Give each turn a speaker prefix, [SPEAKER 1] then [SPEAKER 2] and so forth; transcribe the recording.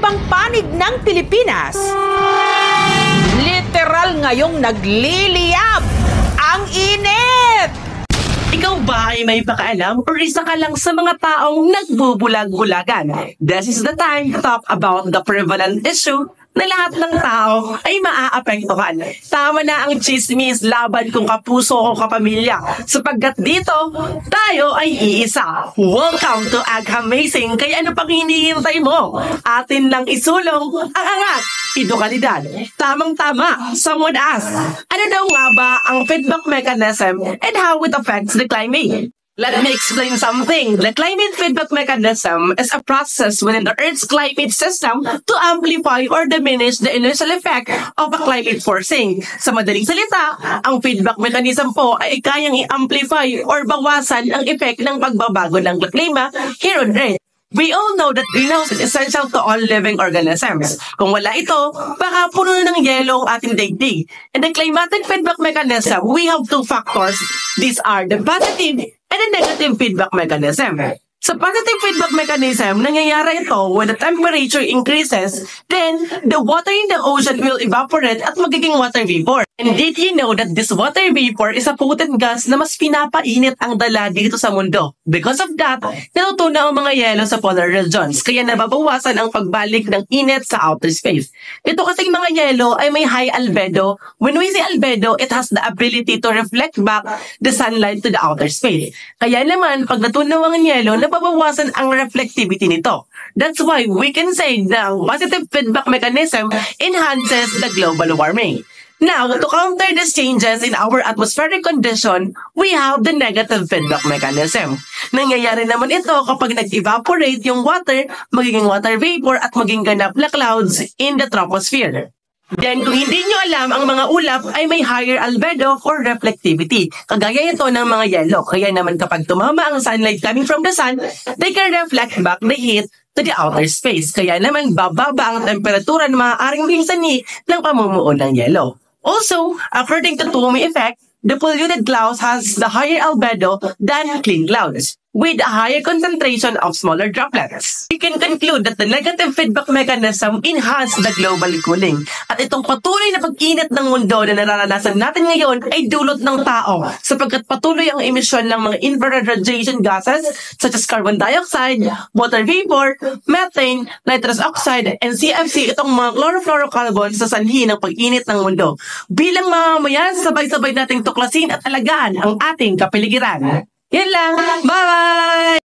[SPEAKER 1] ibang panig ng Pilipinas. Literal ngayong nagliliyab ang init!
[SPEAKER 2] Ikaw ba ay may pakaalam or isa ka lang sa mga taong nagbubulag-bulagan? This is the time to talk about the prevalent issue na lahat ng tao ay maaapektuhan. Tama na ang chismis laban kung kapuso o kapamilya, sapagkat dito, tayo ay iisa. Welcome to Ag Amazing! Kaya ano pang hinihintay mo? Atin lang isulong ang angat, edukalidad. Tamang-tama, someone asked, ano daw nga ba ang feedback mechanism and how it affects the climate? Let me explain something. The climate feedback mechanism is a process within the Earth's climate system to amplify or diminish the initial effect of a climate forcing. Sa madaling salita, ang feedback mechanism po ay kayang i-amplify or bawasan ang effect ng pagbabago ng klima here on Earth. We all know that greenhouse is essential to all living organisms. Kung wala ito, baka puno ng yelo ang ating daigdig. In the climatic feedback mechanism, we have two factors. These are the positive and the negative feedback mechanism. Sa positive feedback mechanism, nangyayari ito when the temperature increases, then the water in the ocean will evaporate at magiging water vapor. And did you know that this water vapor is a potent gas na mas pinapainit ang dala dito sa mundo? Because of that, natutunaw ang mga yelo sa polar regions, kaya nababawasan ang pagbalik ng init sa outer space. Ito kasing mga yelo ay may high albedo. When we say albedo, it has the ability to reflect back the sunlight to the outer space. Kaya naman, pag natunaw ang yelo, nababawasan ang reflectivity nito. That's why we can say the positive feedback mechanism enhances the global warming. Now, to counter these changes in our atmospheric condition, we have the negative feedback mechanism. Nangyayari naman ito kapag nag-evaporate yung water, magiging water vapor at maging ganap na clouds in the troposphere. Then, kung hindi nyo alam, ang mga ulap ay may higher albedo or reflectivity. Kagaya ito ng mga yelo. Kaya naman kapag tumama ang sunlight coming from the sun, they can reflect back the heat to the outer space. Kaya naman bababa ang temperatura na maaaring maging sanhi ng pamumuo ng yelo. Also, according to Twomey effect, the polluted clouds has the higher albedo than clean clouds, with a higher concentration of smaller droplets. We can conclude that the negative feedback mechanism enhances the global cooling. At itong patuloy na pag-init ng mundo na nararanasan natin ngayon ay dulot ng tao, sapagkat patuloy ang emisyon ng mga infrared radiation gases such as carbon dioxide, water vapor, methane, nitrous oxide, and CFC, itong mga chlorofluorocarbons sa sanhi ng pag-init ng mundo. Bilang mamamayan, sabay-sabay nating tuklasin at alagaan ang ating kapaligiran. Yan lang. Bye-bye!